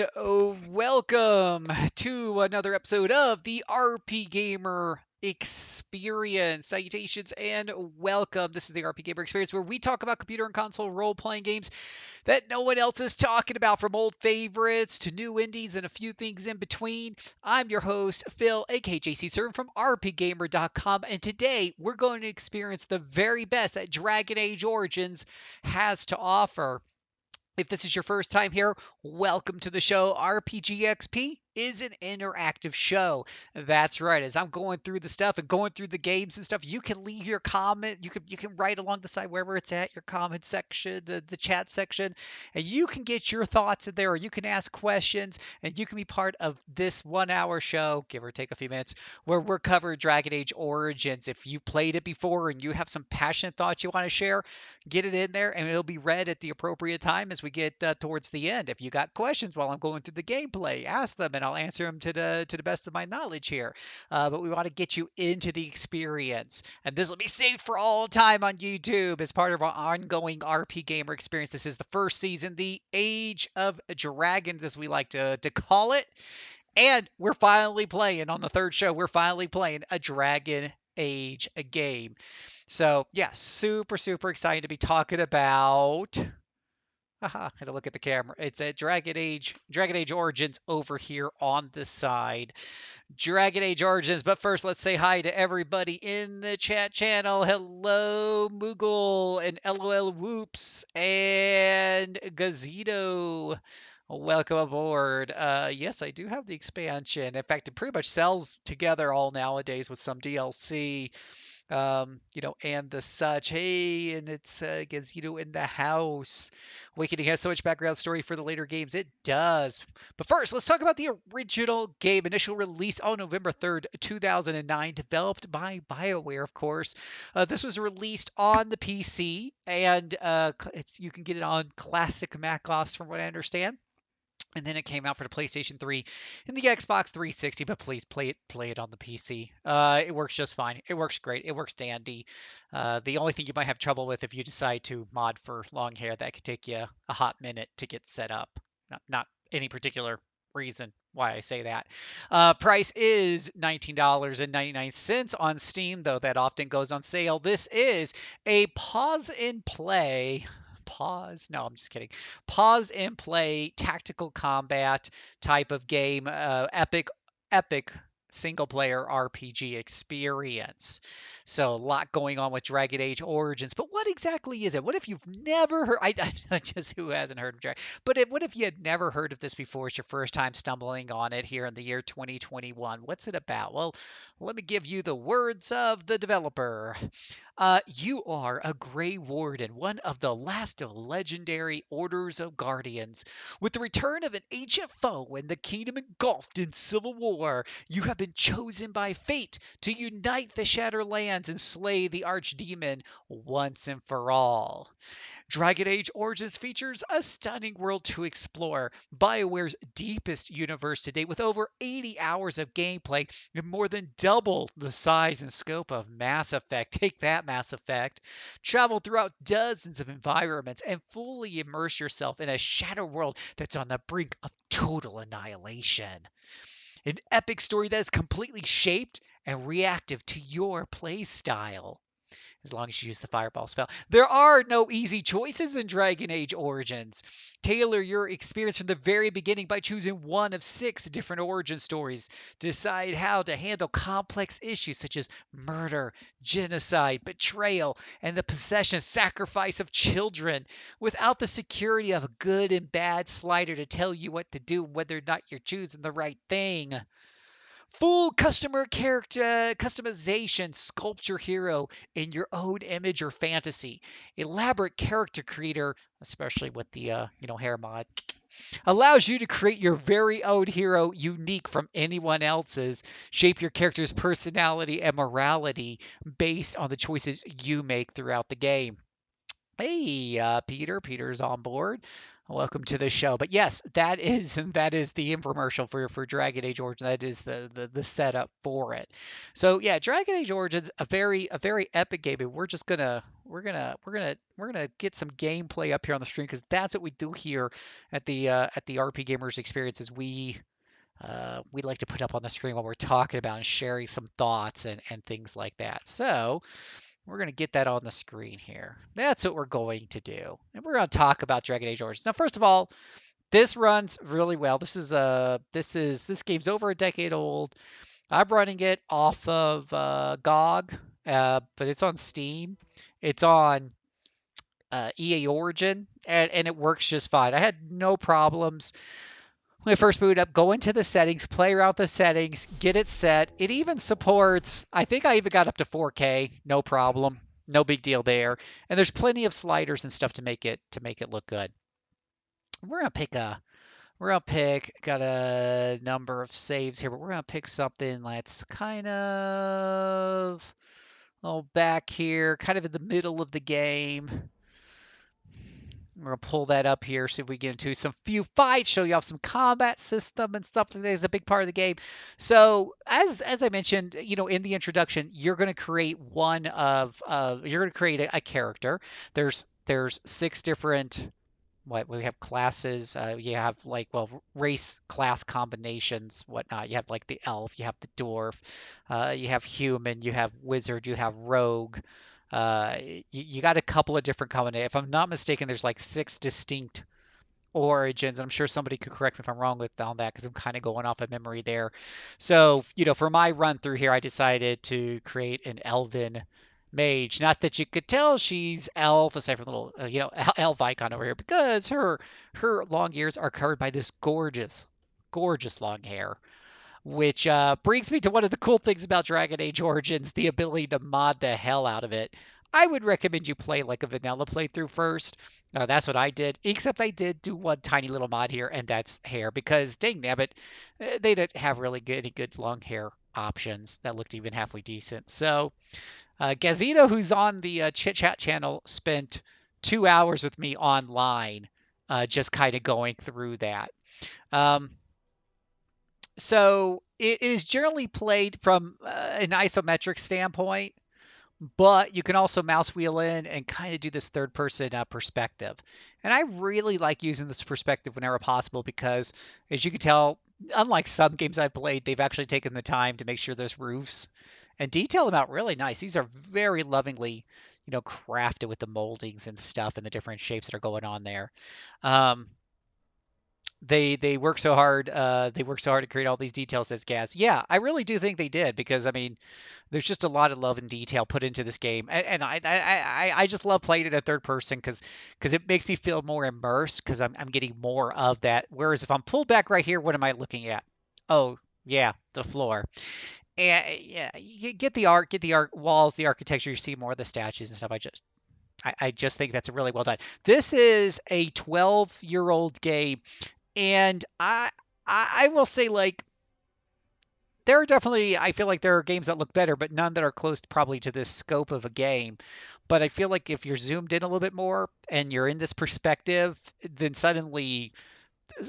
and welcome to another episode of the RPGamer Experience. Salutations and welcome. This is the RPGamer Experience where we talk about computer and console role-playing games that no one else is talking about, from old favorites to new indies and a few things in between. I'm your host, Phil, aka JC Servant from RPGamer.com, and today we're going to experience the very best that Dragon Age Origins has to offer. If this is your first time here, welcome to the show. RPGXP is an interactive show. That's right. As I'm going through the stuff and going through the games and stuff, you can leave your comment. You can write along the side wherever it's at, your comment section, the chat section, and you can get your thoughts in there, or you can ask questions, and you can be part of this 1 hour show, give or take a few minutes, where we're covering Dragon Age Origins. If you've played it before and you have some passionate thoughts you want to share, get it in there and it'll be read at the appropriate time as we get towards the end. If you got questions while I'm going through the gameplay, ask them and I'll answer them to the best of my knowledge here. But we want to get you into the experience, and this will be saved for all time on YouTube as part of our ongoing RP Gamer experience. This is the first season, the Age of Dragons, as we like to call it. And we're finally playing on the third show. We're finally playing a Dragon Age game. So yeah, super excited to be talking about. Haha, had to look at the camera. It's a Dragon Age Origins over here on the side. Dragon Age Origins. But first, let's say hi to everybody in the chat channel. Hello, Moogle and LOL Whoops and Gazito. Welcome aboard. Yes, I do have the expansion. In fact, it pretty much sells together all nowadays with some DLC, and the such. Hey, and it's Gazito in the house. Awakening has so much background story for the later games. It does. But first, let's talk about the original game. Initial release on November 3rd, 2009. Developed by BioWare, of course. This was released on the PC, and you can get it on classic macOS, from what I understand. And then it came out for the PlayStation 3 and the Xbox 360, but please play it on the PC. It works just fine. It works great. It works dandy. The only thing you might have trouble with, if you decide to mod for long hair, that could take you a hot minute to get set up. Not any particular reason why I say that. Price is $19.99 on Steam, though that often goes on sale. This is a pause and play. Pause. No, I'm just kidding. Pause and play tactical combat type of game. Epic single player RPG experience. So a lot going on with Dragon Age Origins. But what exactly is it? What if you've never heard? Just who hasn't heard of Dragon? But what if you had never heard of this before? It's your first time stumbling on it here in the year 2021. What's it about? Well, let me give you the words of the developer. You are a Grey Warden, one of the last of legendary orders of Guardians. With the return of an ancient foe and the kingdom engulfed in civil war, you have been chosen by fate to unite the Shattered Lands and slay the archdemon once and for all. Dragon Age Origins features a stunning world to explore, BioWare's deepest universe to date, with over 80 hours of gameplay and more than double the size and scope of Mass Effect. Take that, Mass Effect. Travel throughout dozens of environments and fully immerse yourself in a shadow world that's on the brink of total annihilation. An epic story that is completely shaped and reactive to your play style, as long as you use the fireball spell. There are no easy choices in Dragon Age Origins. Tailor your experience from the very beginning by choosing one of 6 different origin stories. Decide how to handle complex issues such as murder, genocide, betrayal, and the possession, sacrifice of children, without the security of a good and bad slider to tell you what to do, whether or not you're choosing the right thing. Full customer character customization. Sculpt your hero in your own image or fantasy. Elaborate character creator, especially with the hair mod, allows you to create your very own hero, unique from anyone else's. Shape your character's personality and morality based on the choices you make throughout the game. Hey, Peter's on board. Welcome to the show. But yes, that is the infomercial for Dragon Age Origins. That is the setup for it. So yeah, Dragon Age Origins a very epic game. And we're gonna get some gameplay up here on the screen because that's what we do here at the RP Gamers Experience. Is we like to put up on the screen while we're talking about and sharing some thoughts and things like that. So we're going to get that on the screen here. That's what we're going to do. And we're going to talk about Dragon Age Origins. Now, first of all, this runs really well. This game's over a decade old. I'm running it off of GOG, but it's on Steam. It's on EA Origin, and it works just fine. I had no problems when I first boot up. Go into the settings, play around with the settings, get it set. It even supports, I think I even got up to 4K, no problem. No big deal there. And there's plenty of sliders and stuff to make it look good. We're gonna pick a got a number of saves here, but we're gonna pick something that's kind of back here, kind of in the middle of the game. We're gonna pull that up here, see if we get into some few fights, show you off some combat system and stuff that is a big part of the game. So as I mentioned, in the introduction, you're gonna create you're gonna create a character. There's six different what we have classes. You have like race class combinations, whatnot. You have like the elf, you have the dwarf, you have human, you have wizard, you have rogue. You got a couple of different combinations. If I'm not mistaken, there's like six distinct origins. I'm sure somebody could correct me if I'm wrong on that because I'm kind of going off of memory there. So, for my run through here, I decided to create an elven mage. Not that you could tell she's elf, aside from the little, elf icon over here, because her long ears are covered by this gorgeous, gorgeous long hair. Which brings me to one of the cool things about Dragon Age Origins, the ability to mod the hell out of it. I would recommend you play like a vanilla playthrough first. That's what I did, except I did do one tiny little mod here, and that's hair, because dang nabbit, they didn't have really good long hair options that looked even halfway decent. So Gazito, who's on the Chit Chat channel, spent 2 hours with me online, just kind of going through that. Um, so it is generally played from an isometric standpoint, but you can also mouse wheel in and kind of do this third person perspective. And I really like using this perspective whenever possible because, as you can tell, unlike some games I've played, they've actually taken the time to make sure there's roofs and detail them out really nice. These are very lovingly, crafted with the moldings and stuff and the different shapes that are going on there. Um, they work so hard. They work so hard to create all these details, says Gaz. Yeah, I really do think they did because I mean, there's just a lot of love and detail put into this game, and I just love playing it in third person because it makes me feel more immersed because I'm getting more of that. Whereas if I'm pulled back right here, what am I looking at? Oh yeah, the floor. And yeah, you get the art walls, the architecture. You see more of the statues and stuff. I just think that's really well done. This is a 12-year-old game, and I will say, like, there are definitely, I feel like there are games that look better, but none that are close probably to this scope of a game. But I feel like if you're zoomed in a little bit more and you're in this perspective, then suddenly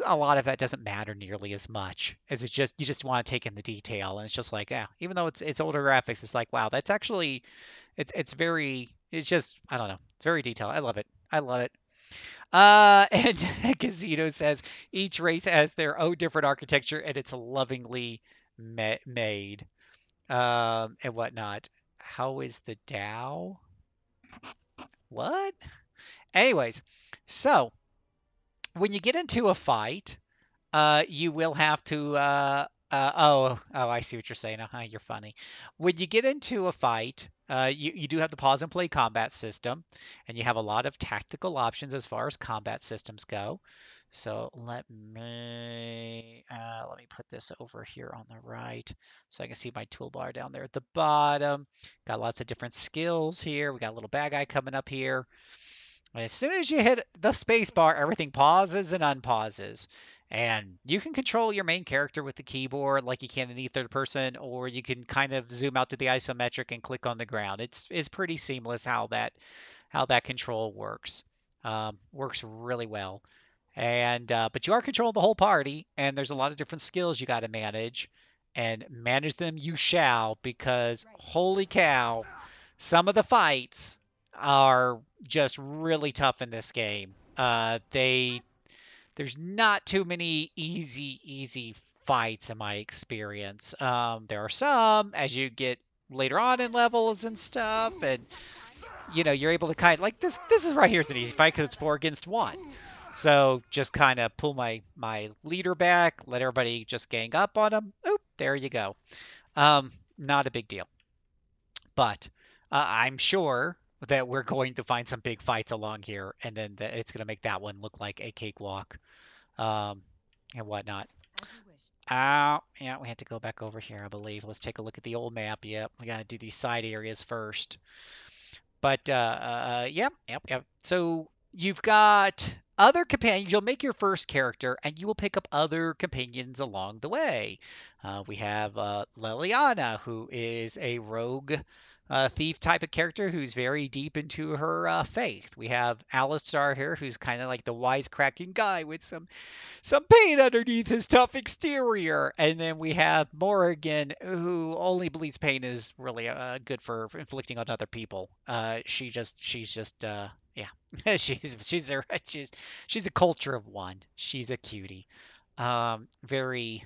a lot of that doesn't matter nearly as much as it's just you just want to take in the detail. And it's just like, yeah, even though it's older graphics, it's like, wow, that's actually it's just, I don't know, it's very detailed. I love it. I love it. And Casino says each race has their own different architecture and it's lovingly made, and whatnot. How is the Dow? What? Anyways, so when you get into a fight, you will have to. I see what you're saying. You're funny. When you get into a fight, you do have the pause and play combat system, and you have a lot of tactical options as far as combat systems go. So let me put this over here on the right, so I can see my toolbar down there at the bottom. Got lots of different skills here. We got a little bad guy coming up here. As soon as you hit the space bar, everything pauses and unpauses. And you can control your main character with the keyboard like you can in the third person, or you can kind of zoom out to the isometric and click on the ground. It's pretty seamless how that control works. Works really well. And but you are controlling the whole party, and there's a lot of different skills you got to manage, and manage them you shall, because holy cow, some of the fights are just really tough in this game. There's not too many easy fights in my experience. There are some as you get later on in levels and stuff, and you're able to kind of like this is right here is an easy fight because it's 4 against 1. So just kind of pull my leader back, let everybody just gang up on him. Oop, there you go. Not a big deal. But I'm sure that we're going to find some big fights along here, and then it's going to make that one look like a cakewalk, um, and whatnot. Oh, yeah, we had to go back over here, I believe. Let's take a look at the old map. Yep, we got to do these side areas first. But yep. So you've got other companions. You'll make your first character, and you will pick up other companions along the way. We have Liliana, who is a rogue thief type of character who's very deep into her faith. We have Alistar here, who's kind of like the wisecracking guy with some paint underneath his tough exterior. And then we have Morrigan, who only believes pain is really good for inflicting on other people. She's just yeah, she's a culture of one. She's a cutie. Very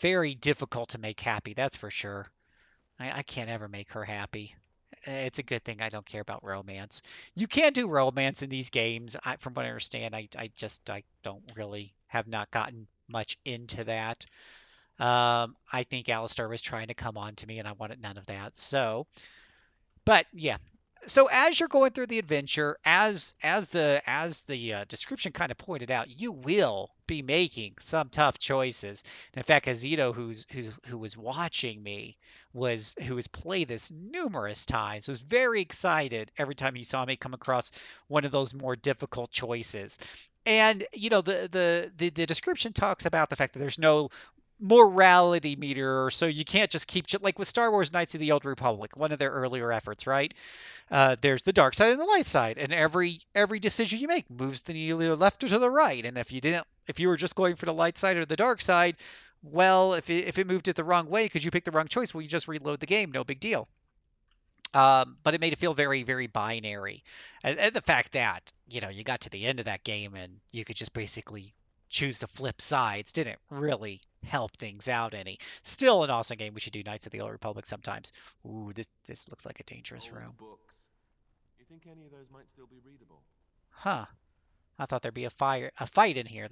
very difficult to make happy. That's for sure. I can't ever make her happy. It's a good thing I don't care about romance. You can do romance in these games. From what I understand, I don't really have not gotten much into that. I think Alistar was trying to come on to me, and I wanted none of that. So, but yeah. So as you're going through the adventure, as the description kind of pointed out, you will be making some tough choices. And in fact, Azito, who was watching me, who has played this numerous times, was very excited every time he saw me come across one of those more difficult choices. And the description talks about the fact that there's no morality meter, so you can't just keep like with Star Wars Knights of the Old Republic, one of their earlier efforts, right? There's the dark side and the light side, and every decision you make moves the needle left or to the right. And if you were just going for the light side or the dark side, well, if it moved it the wrong way because you picked the wrong choice, well, you just reload the game, no big deal. But it made it feel very, very binary. And the fact that, you got to the end of that game and you could just basically choose to flip sides didn't really help things out any. Still an awesome game. We should do Knights of the Old Republic sometimes. Ooh, this looks like a dangerous room. Books. You think any of those might still be readable? Huh. I thought there'd be a fight in here.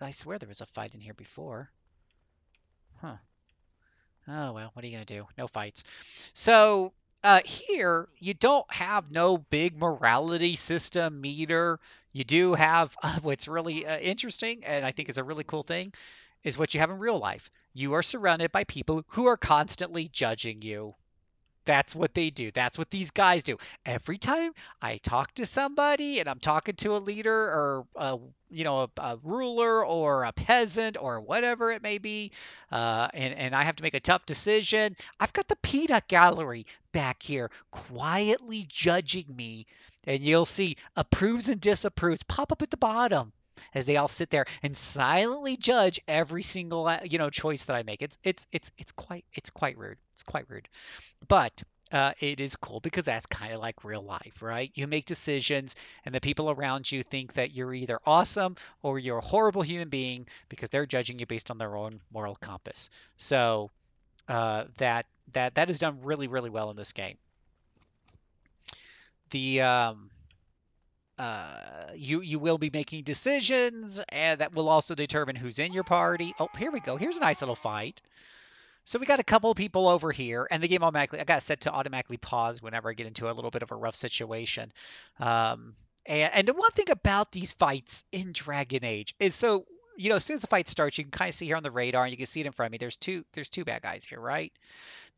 I swear there was a fight in here before. Huh. Oh well, what are you gonna do? No fights. So here you don't have no big morality system meter. You do have what's really interesting, and I think is a really cool thing, is what you have in real life. You are surrounded by people who are constantly judging you. That's what they do. That's what these guys do. Every time I talk to somebody and I'm talking to a leader or a ruler or a peasant or whatever it may be, and I have to make a tough decision, I've got the peanut gallery back here quietly judging me, and you'll see approves and disapproves pop up at the bottom as they all sit there and silently judge every single choice that I make. It's quite rude. It's quite rude. But it is cool because that's kind of like real life, right? You make decisions, and the people around you think that you're either awesome or you're a horrible human being because they're judging you based on their own moral compass. So that is done really, really well in this game. The you will be making decisions, and that will also determine who's in your party. Oh, here we go. Here's a nice little fight. So we got a couple of people over here, and the game automatically, I got it set to automatically pause whenever I get into a little bit of a rough situation. And the one thing about these fights in Dragon Age is so, as soon as the fight starts, you can kind of see here on the radar, and you can see it in front of me. There's two bad guys here, right?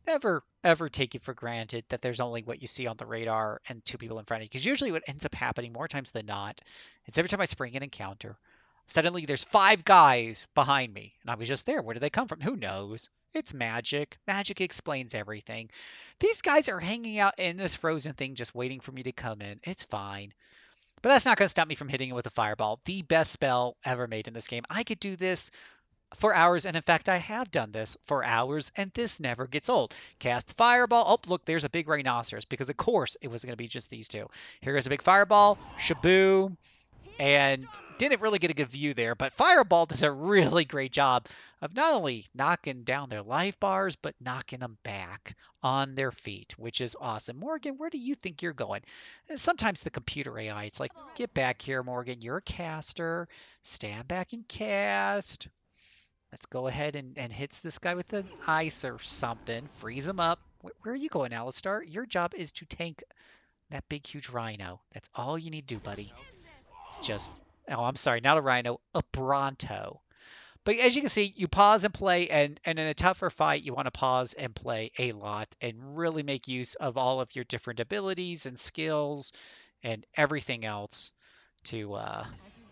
Never ever take it for granted that there's only what you see on the radar and two people in front of you. Because usually what ends up happening more times than not is every time I spring an encounter, suddenly there's five guys behind me. And I was just there. Where did they come from? Who knows? It's magic. Magic explains everything. These guys are hanging out in this frozen thing just waiting for me to come in. It's fine. But that's not going to stop me from hitting it with a fireball. The best spell ever made in this game. I could do this for hours, and in fact, I have done this for hours, and this never gets old. Cast the fireball. Oh, look, there's a big rhinoceros, because of course it was going to be just these two. Here goes a big fireball. Shaboom. And didn't really get a good view there, but Fireball does a really great job of not only knocking down their life bars, but knocking them back on their feet, which is awesome. Morgan, where do you think you're going? And sometimes the computer AI, it's like, get back here, Morgan. You're a caster. Stand back and cast. Let's go ahead and hits this guy with an ice or something. Freeze him up. Where are you going, Alistar? Your job is to tank that big, huge rhino. That's all you need to do, buddy. Just, oh, I'm sorry, not a rhino, a Bronto. But as you can see, you pause and play, and in a tougher fight, you want to pause and play a lot and really make use of all of your different abilities and skills and everything else to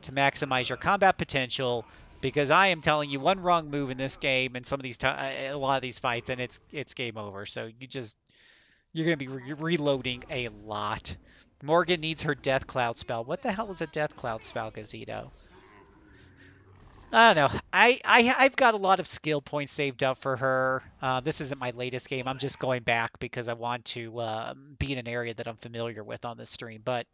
maximize your combat potential. Because I am telling you, one wrong move in this game and some of these a lot of these fights, and it's game over. So you're going to be reloading a lot. Morgan needs her Death Cloud spell. What the hell is a Death Cloud spell, Gazito? I don't know. I've got a lot of skill points saved up for her. This isn't my latest game. I'm just going back because I want to be in an area that I'm familiar with on this stream. But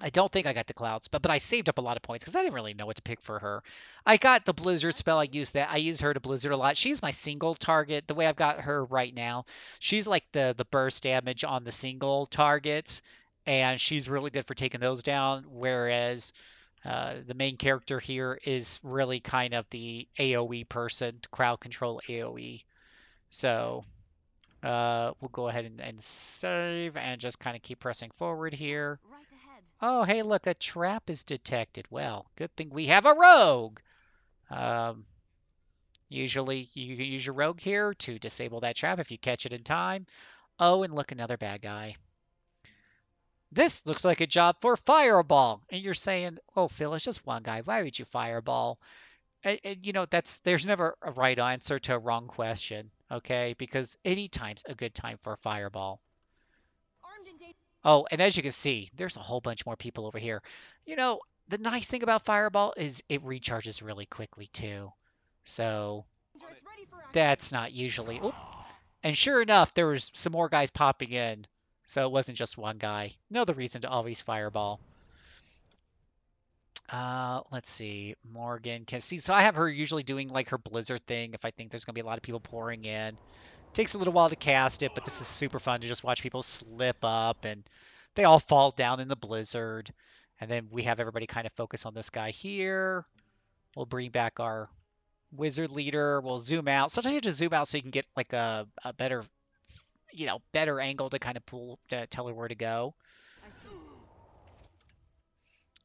I don't think I got the clouds, but I saved up a lot of points because I didn't really know what to pick for her. I got the blizzard spell. I used that. I use her to blizzard a lot. She's my single target. The way I've got her right now, she's like the burst damage on the single targets, and she's really good for taking those down. Whereas the main character here is really kind of the AOE person, crowd control AOE. So we'll go ahead and save and just kind of keep pressing forward here. Oh, hey, look, a trap is detected. Well, good thing we have a rogue. Um, Usually you can use your rogue here to disable that trap if you catch it in time. Oh, and look, another bad guy. This looks like a job for Fireball. And you're saying, oh, Phil, it's just one guy. Why would you Fireball? And, there's never a right answer to a wrong question, okay? Because any time's a good time for a Fireball. Oh, and as you can see, there's a whole bunch more people over here. You know, the nice thing about Fireball is it recharges really quickly too. So that's not usually. Oop. And sure enough, there was some more guys popping in. So it wasn't just one guy. No other reason to always Fireball. Let's see. Morgan can see. So I have her usually doing like her blizzard thing if I think there's gonna be a lot of people pouring in. Takes a little while to cast it, but this is super fun to just watch people slip up and they all fall down in the blizzard. And then we have everybody kind of focus on this guy here. We'll bring back our wizard leader. We'll zoom out. Sometimes you have to zoom out so you can get like a better, better angle to kind of tell her where to go.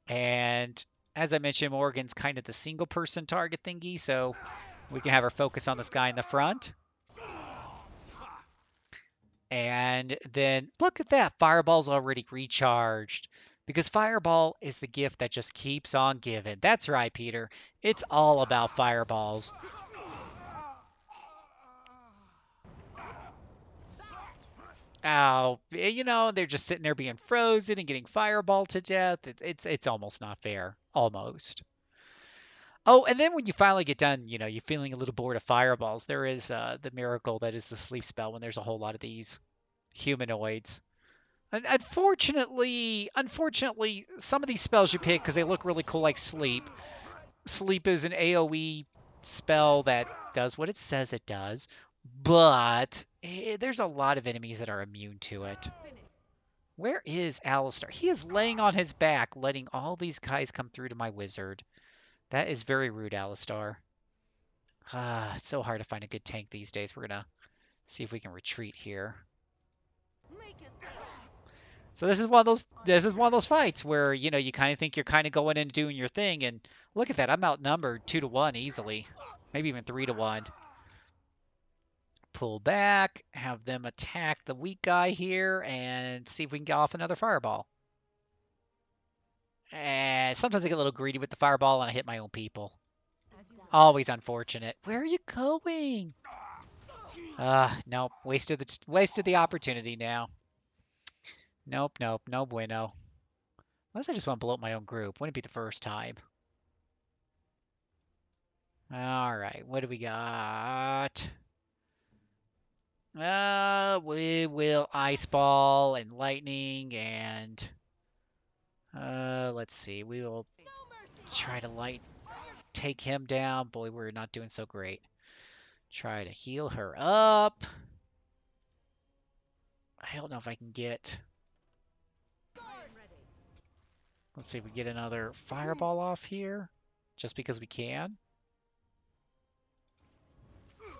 And as I mentioned, Morgan's kind of the single person target thingy, so we can have her focus on this guy in the front. And then look at that. Fireball's already recharged because Fireball is the gift that just keeps on giving. That's right, Peter. It's all about fireballs. Oh, they're just sitting there being frozen and getting fireball to death. It's almost not fair. Almost. Oh, and then when you finally get done, you're feeling a little bored of fireballs. There is the miracle that is the sleep spell when there's a whole lot of these humanoids. Unfortunately, some of these spells you pick because they look really cool, like sleep. Sleep is an AOE spell that does what it says it does, but there's a lot of enemies that are immune to it. Where is Alistar? He is laying on his back, letting all these guys come through to my wizard. That is very rude, Alistar. It's so hard to find a good tank these days. We're gonna see if we can retreat here. So this is one of those fights where you kind of think you're kind of going in and doing your thing, and look at that, I'm outnumbered 2-1 easily, maybe even 3-1. Pull back, have them attack the weak guy here, and see if we can get off another fireball. And sometimes I get a little greedy with the fireball and I hit my own people. Always unfortunate. Where are you going? Nope. Wasted the opportunity now. Nope, no bueno. Unless I just want to blow up my own group. Wouldn't be the first time. All right, what do we got? We will ice ball and lightning and let's see. We will try to take him down. Boy, we're not doing so great. Try to heal her up. I don't know if I can get. Let's see if we get another fireball off here, just because we can.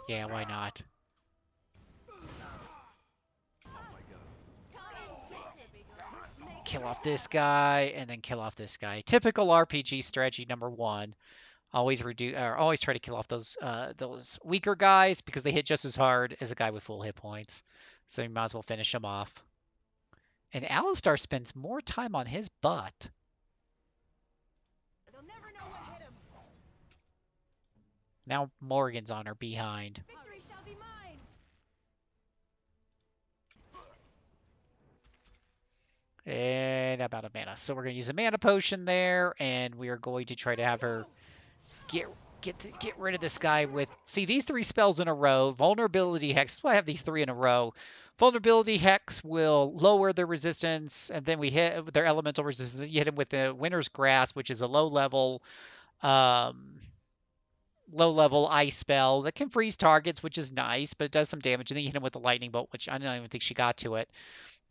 Yeah, why not? Kill off this guy and then kill off this guy. Typical RPG strategy number one. Always reduce or always try to kill off those weaker guys because they hit just as hard as a guy with full hit points. So you might as well finish him off. And Alistar spends more time on his butt. Now Morgan's on her behind. And I'm out of mana. So we're going to use a mana potion there, and we are going to try to have her get get rid of this guy with. See, these three spells in a row. Vulnerability Hex. Well, I have these three in a row. Vulnerability Hex will lower their resistance, and then we hit their elemental resistance. You hit them with the Winter's Grasp, which is a um, low level ice spell that can freeze targets, which is nice, but it does some damage. And then you hit him with the lightning bolt, which I don't even think she got to it.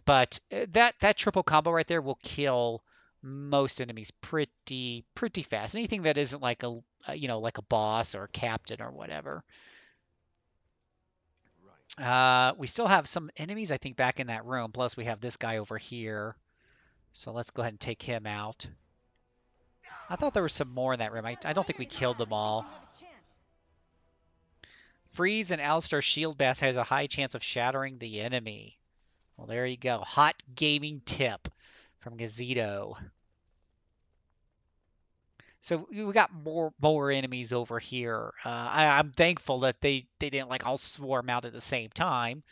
But that triple combo right there will kill most enemies pretty fast. Anything that isn't like like a boss or a captain or whatever. We still have some enemies, I think, back in that room. Plus, we have this guy over here. So let's go ahead and take him out. I thought there was some more in that room. I don't think we killed them all. Freeze and Alistar's Shield Bass has a high chance of shattering the enemy. Well, there you go. Hot gaming tip from Gazito. So we got more enemies over here. I'm thankful that they didn't like all swarm out at the same time,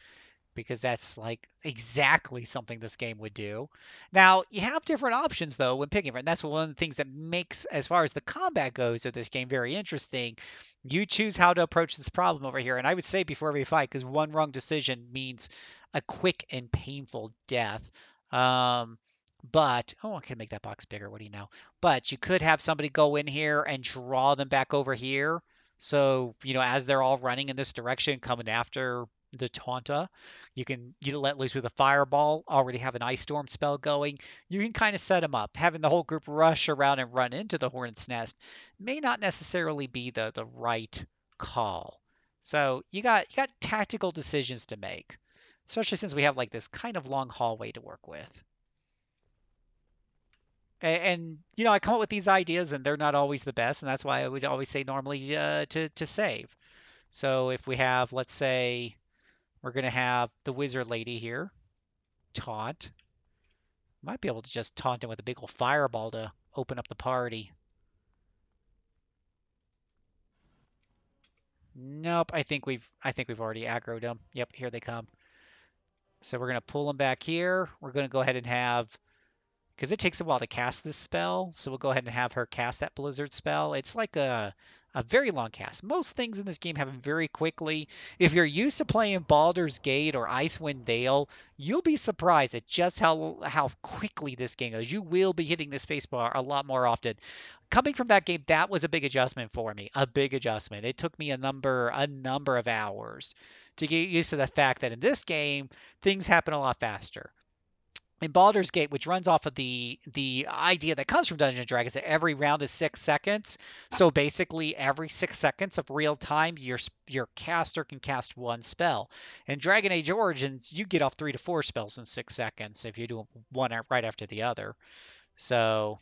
because that's like exactly something this game would do. Now, you have different options though when picking, and that's one of the things that makes, as far as the combat goes of this game, very interesting. You choose how to approach this problem over here, and I would say before every fight, because one wrong decision means a quick and painful death. Um, but I can make that box bigger. What do you know? But you could have somebody go in here and draw them back over here. So, as they're all running in this direction, coming after the Taunta, you let loose with a fireball, already have an ice storm spell going. You can kind of set them up. Having the whole group rush around and run into the hornet's nest may not necessarily be the right call. So you got tactical decisions to make, especially since we have like this kind of long hallway to work with. And I come up with these ideas and they're not always the best, and that's why I would always say normally to save. So if we have, let's say, we're going to have the wizard lady here taunt. Might be able to just taunt him with a big old fireball to open up the party. Nope, I think we've already aggroed them. Yep, here they come. So we're going to pull them back here. We're going to go ahead and have, because it takes a while to cast this spell, so we'll go ahead and have her cast that blizzard spell. It's like a very long cast. Most things in this game happen very quickly. If you're used to playing Baldur's Gate or Icewind Dale, you'll be surprised at just how quickly this game goes. You will be hitting the spacebar a lot more often. Coming from that game, that was a big adjustment for me. A big adjustment. It took me a number of hours to get used to the fact that in this game, things happen a lot faster. In Baldur's Gate, which runs off of the idea that comes from Dungeons and Dragons, that every round is 6 seconds. So basically, every 6 seconds of real time, your caster can cast one spell. In Dragon Age Origins, you get off 3 to 4 spells in 6 seconds if you do one right after the other. So,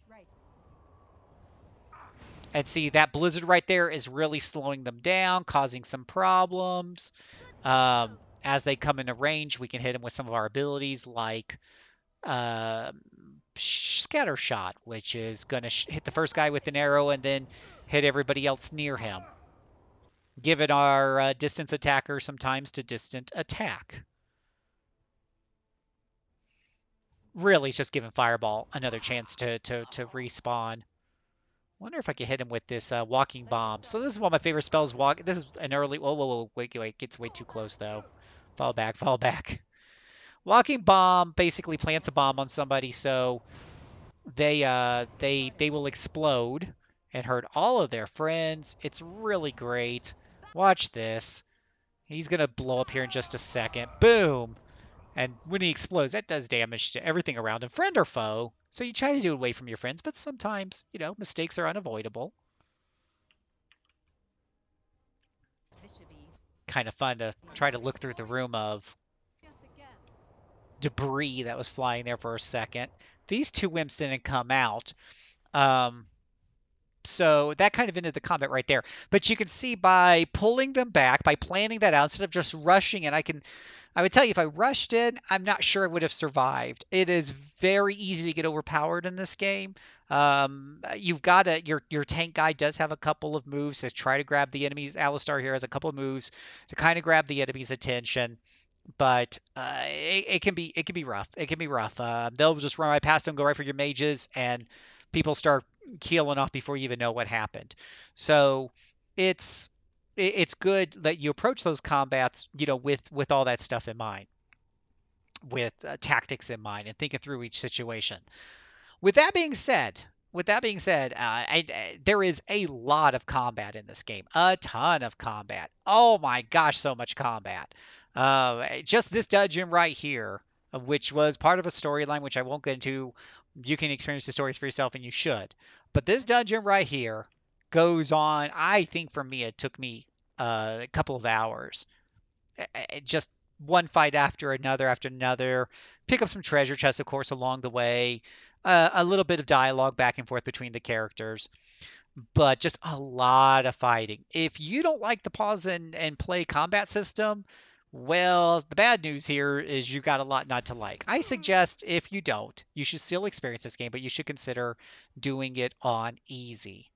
and see, that blizzard right there is really slowing them down, causing some problems. As they come into range, we can hit them with some of our abilities like uh, scatter shot, which is going to hit the first guy with an arrow and then hit everybody else near him. Give it our distance attacker sometimes to distant attack. Really, it's just giving Fireball another chance to respawn. Wonder if I could hit him with this walking bomb. So this is one of my favorite spells. Walk. This is an early. Whoa, whoa, whoa! Wait, wait! Gets way too close though. Fall back, fall back. Walking bomb basically plants a bomb on somebody, so they will explode and hurt all of their friends. It's really great. Watch this. He's gonna blow up here in just a second. Boom! And when he explodes, that does damage to everything around him, friend or foe. So you try to do it away from your friends, but sometimes, mistakes are unavoidable. Kind of fun to try to look through the room of debris that was flying there for a second. These two wimps didn't come out. Um, so that kind of ended the combat right there. But you can see by pulling them back, by planning that out, instead of just rushing, and I would tell you if I rushed in, I'm not sure I would have survived. It is very easy to get overpowered in this game. You've got to your tank guy does have a couple of moves to try to grab the enemies. Alistar here has a couple of moves to kind of grab the enemy's attention, but it can be rough. It can be rough. They'll just run right past them, go right for your mages, and people start keeling off before you even know what happened. So it's it's good that you approach those combats, with all that stuff in mind, with tactics in mind, and thinking through each situation. There is a lot of combat in this game, a ton of combat. Oh my gosh, so much combat. Just this dungeon right here, which was part of a storyline, which I won't get into. You can experience the stories for yourself, and you should. But this dungeon right here goes on. I think for me, it took me a couple of hours, just one fight after another. Pick up some treasure chests, of course, along the way. A little bit of dialogue back and forth between the characters, but just a lot of fighting. If you don't like the pause and play combat system, well, the bad news here is you got a lot not to like. I suggest if you don't, you should still experience this game, but you should consider doing it on easy.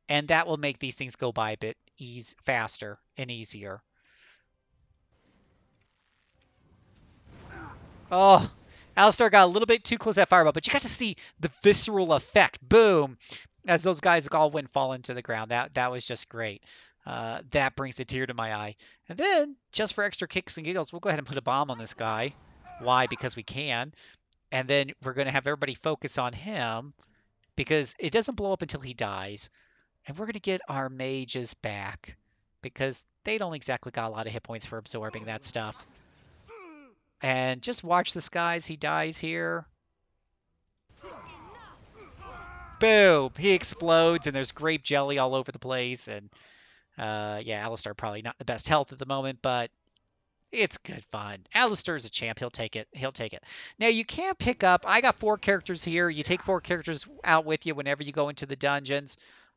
And that will make these things go by a bit faster and easier. Oh, Alistar got a little bit too close to that fireball, but you got to see the visceral effect. Boom! As those guys all went fall into the ground. That was just great. That brings a tear to my eye. And then, just for extra kicks and giggles, we'll go ahead and put a bomb on this guy. Why? Because we can. And then we're going to have everybody focus on him because it doesn't blow up until he dies. And we're going to get our mages back because they don't exactly got a lot of hit points for absorbing that stuff. And just watch this, guys. He dies here. Boom! He explodes, and there's grape jelly all over the place. And yeah, Alistar probably not the best health at the moment, but it's good fun. Alistair's a champ. He'll take it. He'll take it. Now you can pick up. I got 4 characters here. You take 4 characters out with you whenever you go into the dungeons.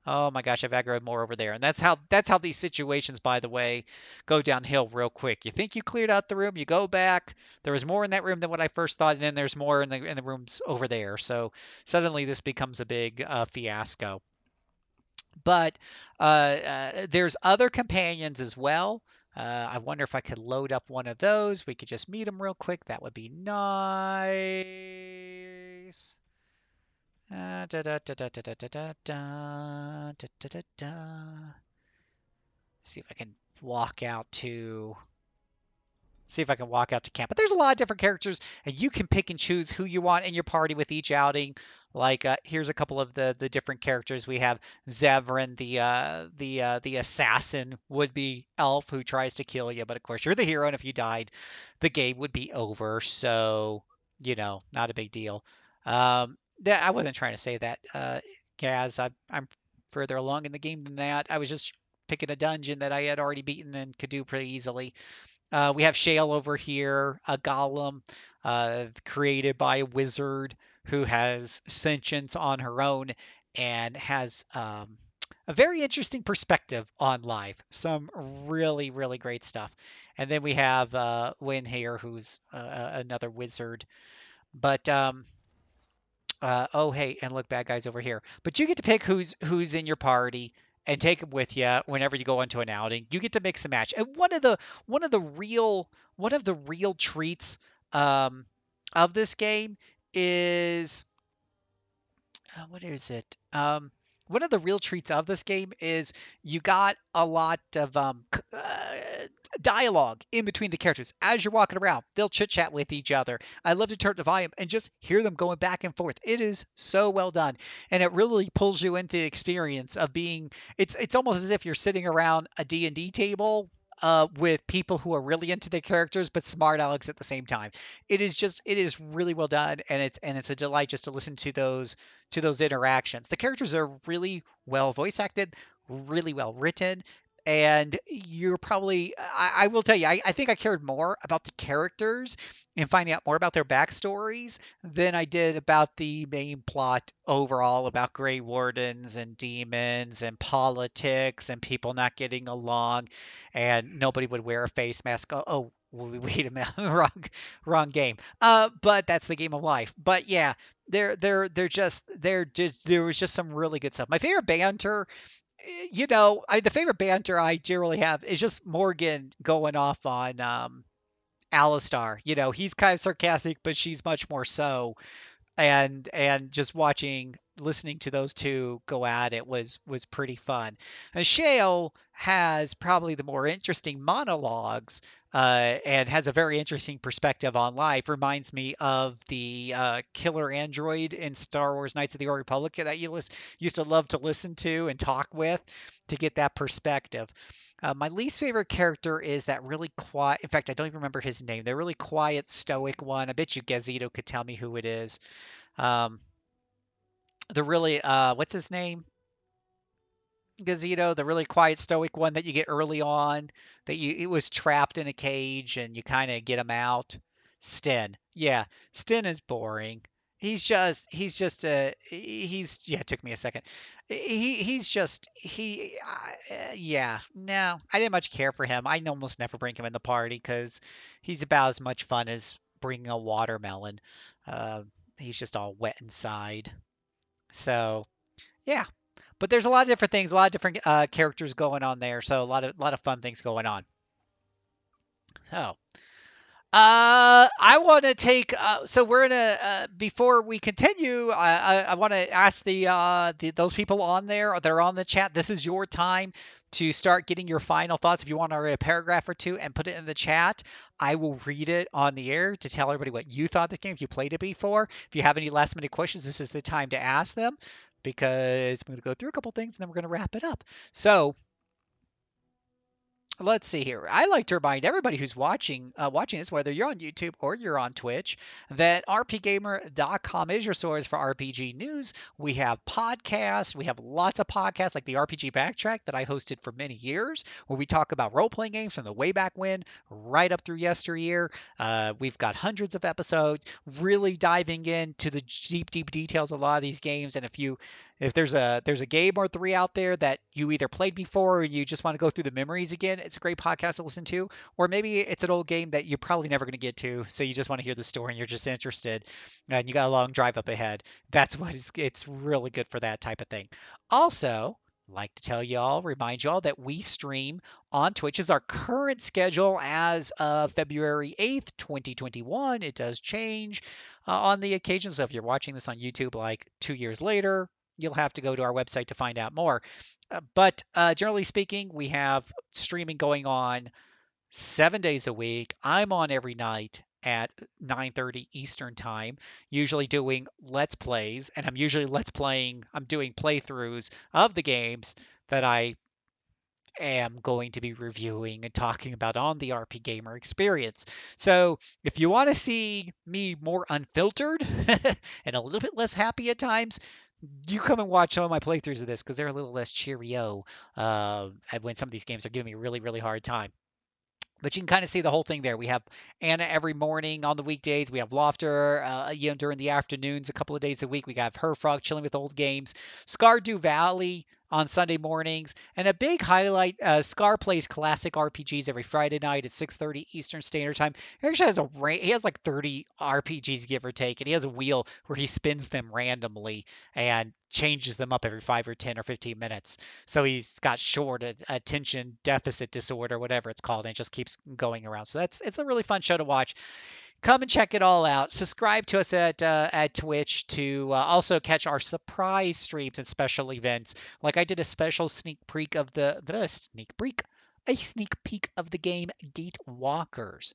Oh my gosh, I've aggroed more over there, and that's how these situations, by the way, go downhill real quick. You think you cleared out the room, you go back. There was more in that room than what I first thought, and then there's more in the rooms over there. So suddenly this becomes a big fiasco. But there's other companions as well. I wonder if I could load up one of those. We could just meet them real quick. That would be nice. Da, da, da, da, da, da, da, da, da, da, da, da. See if I can walk out to see if I can walk out to camp. But there's a lot of different characters, and you can pick and choose who you want in your party with each outing. Like here's a couple of the different characters. We have Zevran, the assassin would be elf who tries to kill you, but of course you're the hero, and if you died, the game would be over. So not a big deal. I wasn't trying to say that, Gaz. I'm further along in the game than that. I was just picking a dungeon that I had already beaten and could do pretty easily. We have Shale over here, a golem created by a wizard who has sentience on her own and has a very interesting perspective on life. Some really, really great stuff. And then we have Win here, who's another wizard. But oh, hey, and look, bad guys over here. But you get to pick who's in your party and take them with you whenever you go into an outing. You get to mix and match. And one of the real treats um, of this game is what is it? One of the real treats of this game is you got a lot of dialogue in between the characters as you're walking around. They'll chit chat with each other. I love to turn up the volume and just hear them going back and forth. It is so well done, and it really pulls you into the experience of being. It's almost as if you're sitting around a D&D table. With people who are really into their characters but smart Alex at the same time. It is really well done, and it's a delight just to listen to those interactions. The characters are really well voice acted, really well written, and you're probably I will tell you, I think I cared more about the characters and finding out more about their backstories than I did about the main plot overall about Grey Wardens and demons and politics and people not getting along and nobody would wear a face mask. Wait a minute, wrong game. But that's the game of life. But yeah, they're just there was just some really good stuff. My favorite banter, the favorite banter I generally have is just Morgan going off on Alistar. He's kind of sarcastic, but she's much more so, and just listening to those two go at it was pretty fun. And Shale has probably the more interesting monologues, and has a very interesting perspective on life. Reminds me of the killer android in Star Wars Knights of the Old Republic that used to love to listen to and talk with to get that perspective. My least favorite character is that really quiet. In fact, I don't even remember his name. The really quiet, stoic one. I bet you Gazito could tell me who it is. Um, the really what's his name? Gazito, the really quiet stoic one that you get early on, that you it was trapped in a cage and you kind of get him out. Sten. Yeah, Sten is boring. He's just a he's yeah, it took me a second. He's just he yeah, no. I didn't much care for him. I almost never bring him in the party cuz he's about as much fun as bringing a watermelon. Uh, he's just all wet inside. So, yeah, but there's a lot of different things, a lot of different characters going on there, so a lot of fun things going on. So, I want to take. So we're gonna before we continue, I want to ask those people on there that are on the chat. This is your time to start getting your final thoughts. If you want to write a paragraph or two and put it in the chat, I will read it on the air to tell everybody what you thought of this game. If you played it before, if you have any last minute questions, this is the time to ask them because I'm going to go through a couple things and then we're going to wrap it up. So let's see here. I like to remind everybody who's watching this, whether you're on YouTube or you're on Twitch, that rpgamer.com is your source for RPG news. We have podcasts. We have lots of podcasts like the RPG Backtrack that I hosted for many years, where we talk about role-playing games from the way back when, right up through yesteryear. We've got hundreds of episodes, really diving into the deep, deep details of a lot of these games. And if there's a game or three out there that you either played before or you just want to go through the memories again, it's a great podcast to listen to. Or maybe it's an old game that you're probably never going to get to, so you just want to hear the story and you're just interested, and you got a long drive up ahead. That's what it's really good for that type of thing. Also, like to tell y'all, remind y'all that we stream on Twitch is our current schedule as of February 8th, 2021. It does change on the occasion. So if you're watching this on YouTube like 2 years later, you'll have to go to our website to find out more. But generally speaking, we have streaming going on 7 days a week. I'm on every night at 9:30 Eastern time, usually doing let's plays, and I'm doing playthroughs of the games that I am going to be reviewing and talking about on the RP Gamer experience. So if you want to see me more unfiltered and a little bit less happy at times, you come and watch some of my playthroughs of this because they're a little less cheerio when some of these games are giving me a really, really hard time. But you can kind of see the whole thing there. We have Anna every morning on the weekdays. We have Lofter, during the afternoons, a couple of days a week. We have Herfrog chilling with old games. Scardew Valley on Sunday mornings, and a big highlight. Scar plays classic RPGs every Friday night at 6:30 Eastern Standard Time. He actually has he has like 30 RPGs give or take, and he has a wheel where he spins them randomly and changes them up every 5 or 10 or 15 minutes. So he's got short attention deficit disorder, whatever it's called, and it just keeps going around. So it's a really fun show to watch. come and check it all out. Subscribe to us at Twitch to also catch our surprise streams and special events. Like I did a special sneak peek of the game Gate Walkers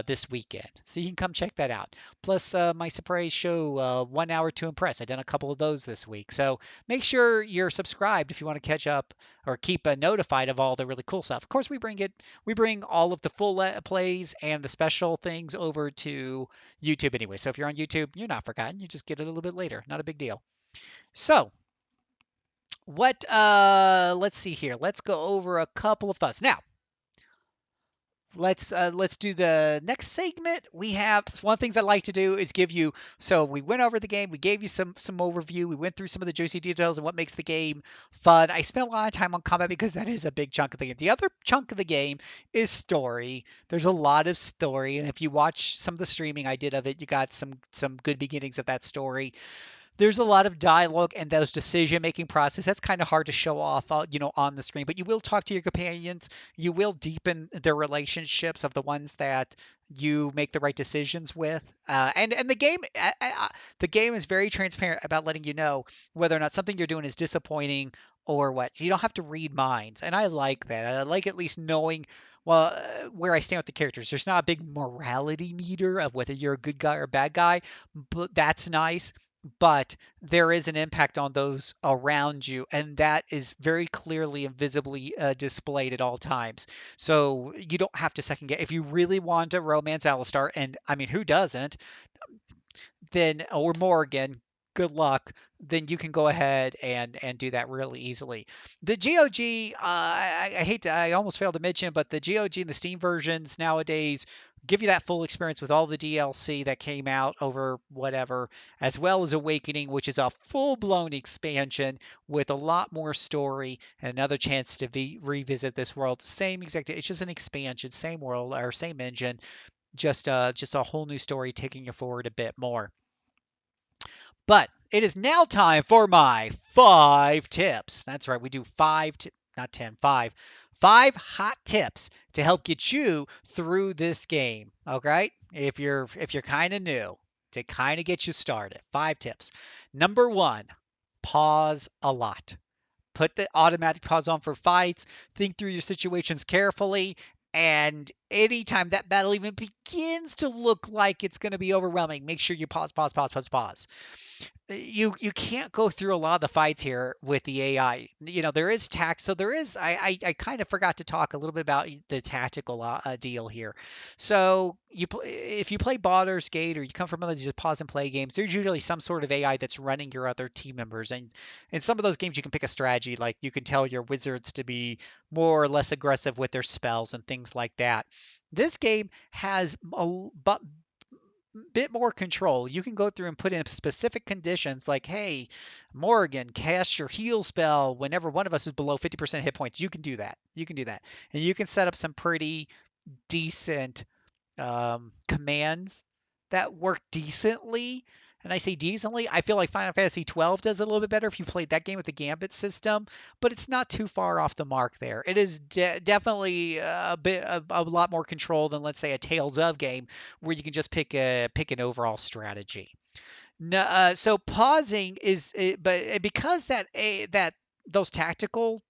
this weekend. So you can come check that out. Plus, my surprise show, 1 hour to Impress. I done a couple of those this week. So make sure you're subscribed if you want to catch up or keep notified of all the really cool stuff. Of course, we bring all of the full plays and the special things over to YouTube anyway. So if you're on YouTube, you're not forgotten. You just get it a little bit later. Not a big deal. So what let's see here. Let's go over a couple of thoughts. Now, let's do the next segment. We have one of the things I like to do is give you. So we went over the game. We gave you some overview. We went through some of the juicy details and what makes the game fun. I spent a lot of time on combat because that is a big chunk of the game. The other chunk of the game is story. There's a lot of story, and if you watch some of the streaming I did of it, you got some good beginnings of that story. There's a lot of dialogue and those decision making process that's kind of hard to show off on the screen, but you will talk to your companions. You will deepen their relationships of the ones that you make the right decisions with, and the game is very transparent about letting you know whether or not something you're doing is disappointing or what. You don't have to read minds, and I like that. I like at least knowing well where I stand with the characters. There's not a big morality meter of whether you're a good guy or a bad guy, but that's nice. But there is an impact on those around you, and that is very clearly and visibly displayed at all times. So you don't have to second guess. If you really want to romance Alistar, and I mean, who doesn't? Then or Morgan, good luck. Then you can go ahead and do that really easily. The GOG, I hate to, I almost failed to mention, but the GOG and the Steam versions nowadays give you that full experience with all the DLC that came out over whatever, as well as Awakening, which is a full-blown expansion with a lot more story and another chance to revisit this world. Same exact, it's just an expansion, same world or same engine, just a whole new story taking you forward a bit more. But it is now time for my 5 tips. That's right, we do not 10, 5. 5 hot tips to help get you through this game. Okay? If you're kind of new, to kind of get you started. 5 tips. Number 1, pause a lot. Put the automatic pause on for fights. Think through your situations carefully. And anytime that battle even begins to look like it's going to be overwhelming, make sure you pause, pause, pause, pause, pause. You can't go through a lot of the fights here with the AI. There is tact, so there is. I kind of forgot to talk a little bit about the tactical deal here. So if you play Baldur's Gate or you come from one of these just pause and play games, there's usually some sort of AI that's running your other team members, and in some of those games you can pick a strategy, like you can tell your wizards to be more or less aggressive with their spells and things like that. This game has bit more control. You can go through and put in specific conditions like, hey, Morgan, cast your heal spell whenever one of us is below 50% hit points. You can do that. You can do that. And you can set up some pretty decent commands that work decently. And I say decently, I feel like Final Fantasy 12 does it a little bit better if you played that game with the Gambit system, but it's not too far off the mark there. It is definitely a lot more control than, let's say, a Tales of game where you can just pick an overall strategy. No, so pausing but because that those tactical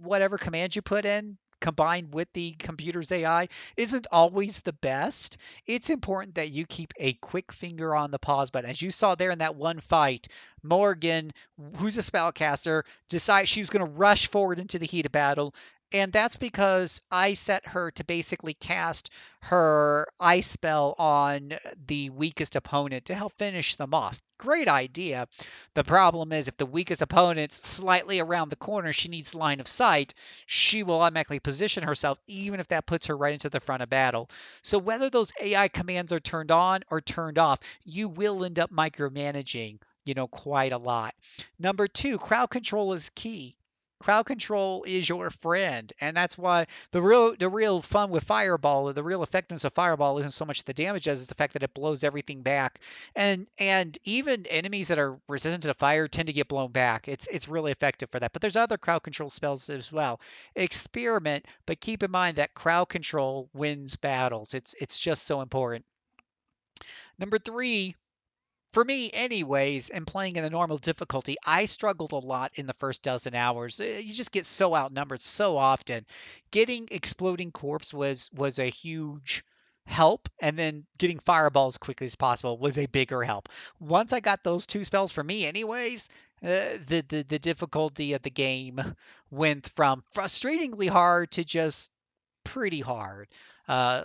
whatever commands you put in combined with the computer's AI isn't always the best. It's important that you keep a quick finger on the pause button. As you saw there in that one fight, Morgan, who's a spellcaster, decided she was going to rush forward into the heat of battle. And that's because I set her to basically cast her ice spell on the weakest opponent to help finish them off. Great idea. The problem is if the weakest opponent's slightly around the corner, she needs line of sight, she will automatically position herself, even if that puts her right into the front of battle. So whether those AI commands are turned on or turned off, you will end up micromanaging, quite a lot. Number 2, crowd control is key. Crowd control is your friend, and that's why the real fun with Fireball, or the real effectiveness of Fireball, isn't so much the damage as it's the fact that it blows everything back, and even enemies that are resistant to fire tend to get blown back. It's really effective for that. But there's other crowd control spells as well. Experiment, but keep in mind that crowd control wins battles. It's just so important. Number three, for me anyways, and playing in a normal difficulty, I struggled a lot in the first dozen hours. You just get so outnumbered so often. Getting exploding corpse was a huge help, and then getting fireball as quickly as possible was a bigger help. Once I got those two spells for me anyways, the difficulty of the game went from frustratingly hard to just pretty hard,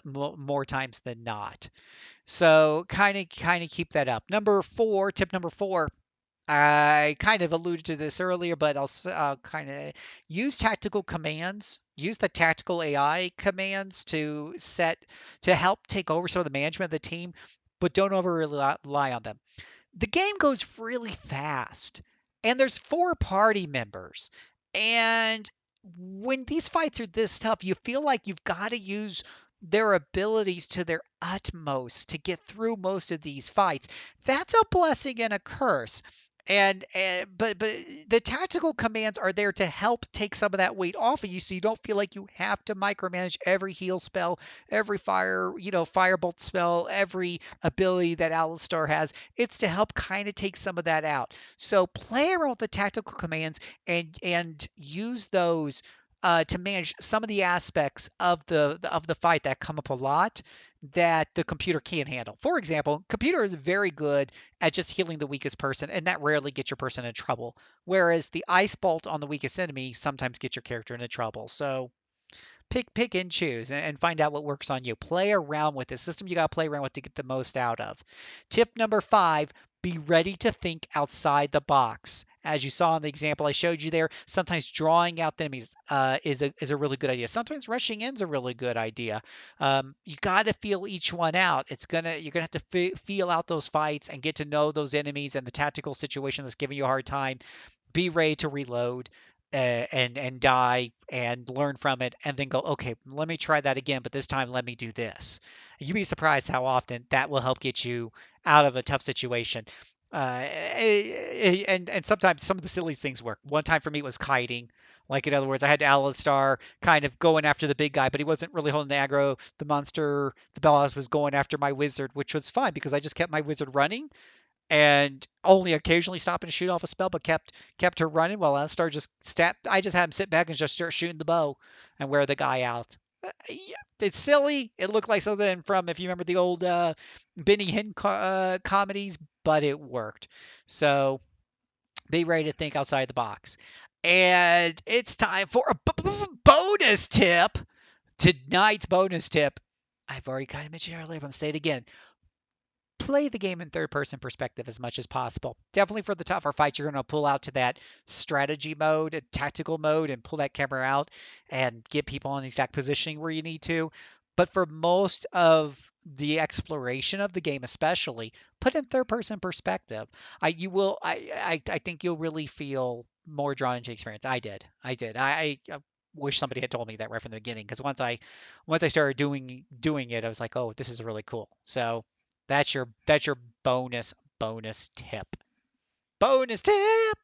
more times than not. So kind of keep that up. Number four, tip number four. I kind of alluded to this earlier, but I'll kind of use tactical commands. Use the tactical AI commands to help take over some of the management of the team, but don't over rely on them. The game goes really fast, and there's four party members. And when these fights are this tough, you feel like you've got to use their abilities to their utmost to get through most of these fights. That's a blessing and a curse. But the tactical commands are there to help take some of that weight off of you, so you don't feel like you have to micromanage every heal spell, every firebolt spell, every ability that Alistar has. It's to help kind of take some of that out. So play around with the tactical commands and use those to manage some of the aspects of the fight that come up a lot that the computer can't handle. For example, computer is very good at just healing the weakest person, and that rarely gets your person in trouble. Whereas the ice bolt on the weakest enemy sometimes gets your character into trouble. So pick and choose and find out what works on you. Play around with the system you got to play around with to get the most out of. Tip number five, be ready to think outside the box. As you saw in the example I showed you there, sometimes drawing out the enemies is a really good idea. Sometimes rushing in is a really good idea. You got to feel each one out. You're gonna have to feel out those fights and get to know those enemies and the tactical situation that's giving you a hard time. Be ready to reload and die and learn from it and then go, okay, let me try that again, but this time let me do this. You'd be surprised how often that will help get you out of a tough situation. And sometimes some of the silliest things work. One time for me was kiting. Like, in other words, I had Alistar kind of going after the big guy, but he wasn't really holding the aggro. The monster, the boss, was going after my wizard, which was fine because I just kept my wizard running and only occasionally stop and shoot off a spell, but kept her running while Alistar just stat. I just had him sit back and just start shooting the bow and wear the guy out. Yeah, it's silly. It looked like something from, if you remember the old Benny Hinn comedies, but it worked. So be ready to think outside the box. And it's time for a bonus tip. Tonight's bonus tip. I've already kind of mentioned it earlier, but I'm going to say it again. Play the game in third person perspective as much as possible. Definitely for the tougher fights, you're going to pull out to that strategy mode, tactical mode, and pull that camera out and get people in the exact positioning where you need to. But for most of the exploration of the game, especially, put in third person perspective. I think you'll really feel more drawn into the experience. I wish somebody had told me that right from the beginning, because once I started doing it, I was like, oh, this is really cool. So that's your bonus tip. Bonus tip.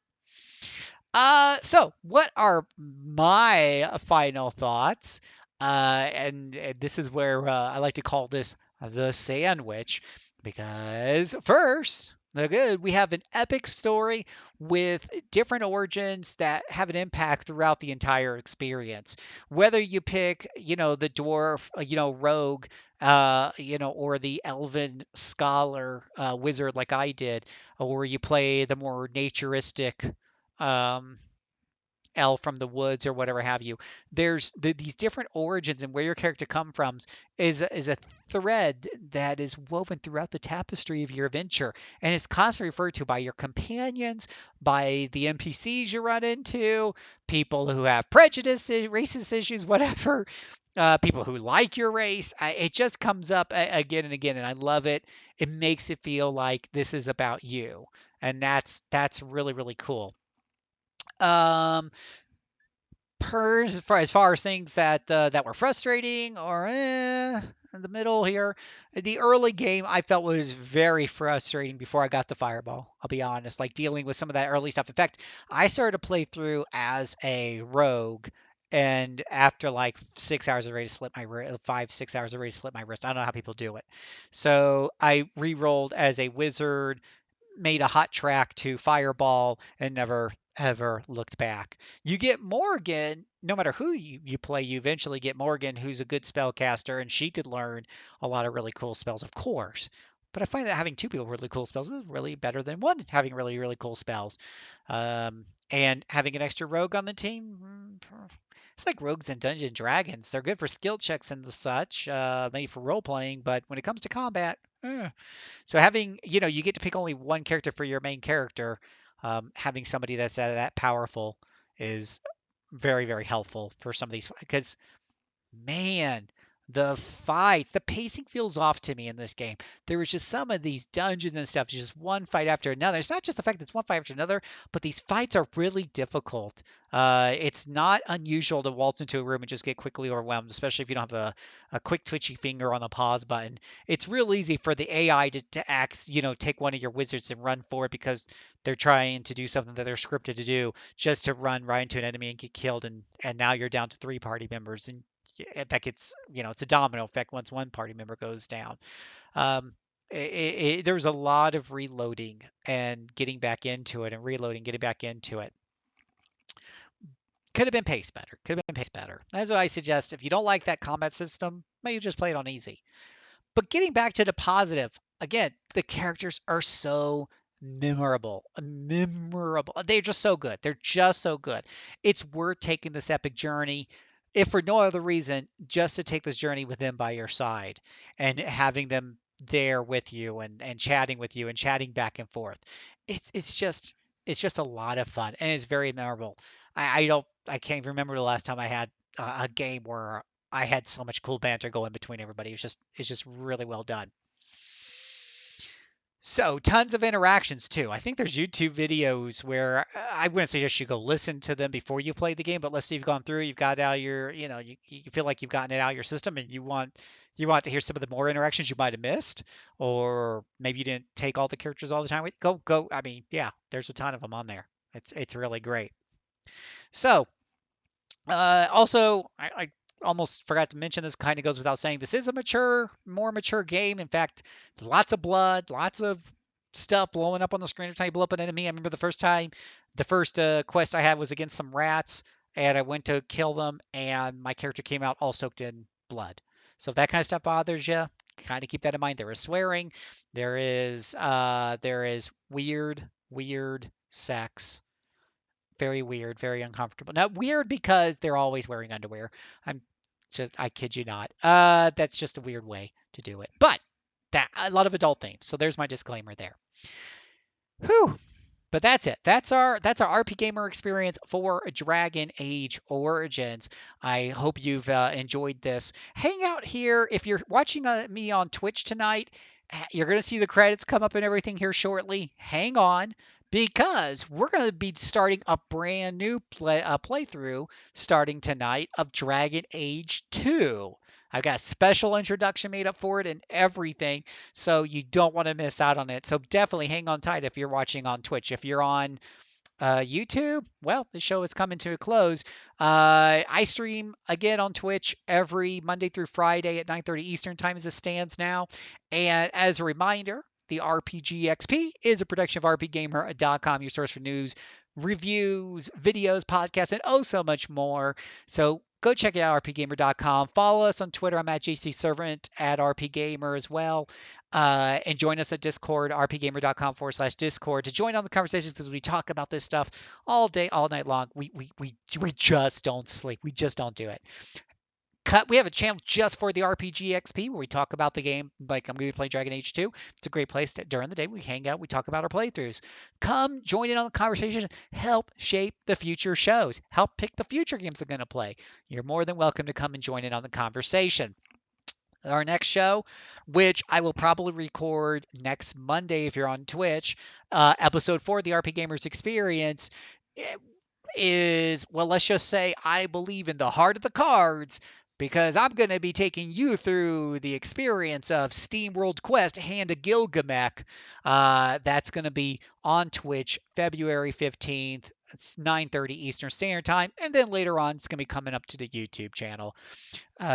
So what are my final thoughts? And this is where I like to call this the sandwich, because first, the good, we have an epic story with different origins that have an impact throughout the entire experience. Whether you pick, the dwarf, rogue, or the elven scholar wizard like I did, or you play the more naturistic um, elf from the woods or whatever have you. There's these different origins and where your character come from is a thread that is woven throughout the tapestry of your adventure, and is constantly referred to by your companions, by the NPCs you run into, people who have prejudice, racist issues, whatever. People who like your race. It just comes up again and again, and I love it. It makes it feel like this is about you, and that's really really cool. Um, as far as things that were frustrating or in the middle here, the early game I felt was very frustrating before I got the fireball. I'll be honest, like dealing with some of that early stuff. In fact, I started to play through as a rogue, And after like 6 hours, I was ready to slip my 5, 6 hours, I was ready to slip my wrist. I don't know how people do it. So I re-rolled as a wizard, made a hot track to Fireball, and never ever looked back. You get Morgan, no matter who you play, you eventually get Morgan, who's a good spellcaster, and she could learn a lot of really cool spells, of course. But I find that having two people with really cool spells is really better than one having really, really cool spells. And having an extra rogue on the team, it's like rogues in Dungeons and Dragons. They're good for skill checks and the such, maybe for role playing, but when it comes to combat, so having, you get to pick only one character for your main character. Having somebody that's that powerful is very, very helpful for some of these because man, the fights, the pacing feels off to me in this game. There was just some of these dungeons and stuff, just one fight after another. It's not just the fact that it's one fight after another, but these fights are really difficult. It's not unusual to waltz into a room and just get quickly overwhelmed, especially if you don't have a quick twitchy finger on the pause button. It's real easy for the AI to act, take one of your wizards and run for it because they're trying to do something that they're scripted to do just to run right into an enemy and get killed. And now you're down to three party members. And that gets, it's a domino effect once one party member goes down. Um, there's a lot of reloading and getting back into it and reloading, getting back into it. Could have been paced better. Could have been paced better. That's what I suggest. If you don't like that combat system, maybe just play it on easy. But getting back to the positive, again, the characters are so memorable. Memorable. They're just so good. They're just so good. It's worth taking this epic journey, if for no other reason, just to take this journey with them by your side and having them there with you and chatting with you and chatting back and forth. It's just a lot of fun and it's very memorable. I can't even remember the last time I had a game where I had so much cool banter going between everybody. It's just really well done. So tons of interactions too. I think there's YouTube videos where I wouldn't suggest you go listen to them before you play the game, but let's say you've gone through, you've got it out of your, you feel like you've gotten it out of your system, and you want to hear some of the more interactions you might have missed, or maybe you didn't take all the characters all the time. Go. I mean, yeah, there's a ton of them on there. It's really great. So also, I almost forgot to mention this. Kind of goes without saying. This is a more mature game. In fact, lots of blood, lots of stuff blowing up on the screen every time you blow up an enemy. I remember the first quest I had was against some rats, and I went to kill them, and my character came out all soaked in blood. So if that kind of stuff bothers you, kind of keep that in mind. There is swearing, there is weird sex, very weird, very uncomfortable. Not weird because they're always wearing underwear. I kid you not. That's just a weird way to do it. But that a lot of adult themes. So there's my disclaimer there. Whew. But that's it. That's our RP Gamer experience for Dragon Age Origins. I hope you've enjoyed this. Hang out here if you're watching me on Twitch tonight. You're going to see the credits come up and everything here shortly. Hang on, because we're going to be starting a brand new playthrough starting tonight of Dragon Age 2. I've got a special introduction made up for it and everything, so you don't want to miss out on it. So definitely hang on tight if you're watching on Twitch. If you're on YouTube, well, the show is coming to a close. I stream again on Twitch every Monday through Friday at 9:30 Eastern time as it stands now. And as a reminder, the RPG XP is a production of RPGamer.com, your source for news, reviews, videos, podcasts, and oh so much more. So go check it out, rpgamer.com. Follow us on Twitter. I'm at JCServant at RPGamer as well. And join us at Discord, rpgamer.com/Discord, to join on the conversations as we talk about this stuff all day, all night long. We just don't sleep. We just don't do it. We have a channel just for the RPG XP where we talk about the game. Like I'm going to be playing Dragon Age 2. It's a great place during the day. We hang out, we talk about our playthroughs. Come join in on the conversation. Help shape the future shows. Help pick the future games I'm going to play. You're more than welcome to come and join in on the conversation. Our next show, which I will probably record next Monday if you're on Twitch, episode 4 of the RP Gamers Experience, is, well, let's just say I believe in the heart of the cards because I'm going to be taking you through the experience of SteamWorld Quest Hand of Gilgamesh. That's going to be on Twitch February 15th. It's 9:30 Eastern Standard Time, and then later on, it's going to be coming up to the YouTube channel.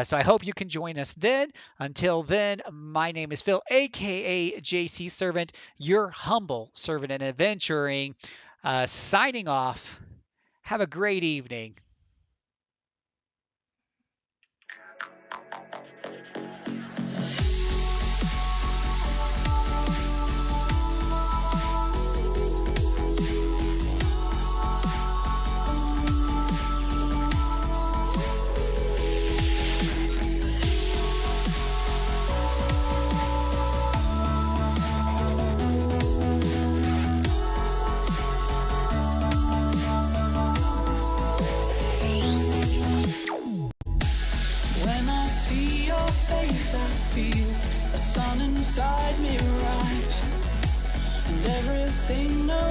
So I hope you can join us then. Until then, my name is Phil, aka JC Servant, your humble servant in adventuring. Signing off. Have a great evening. When I see your face, I feel a sun inside me rise, and everything knows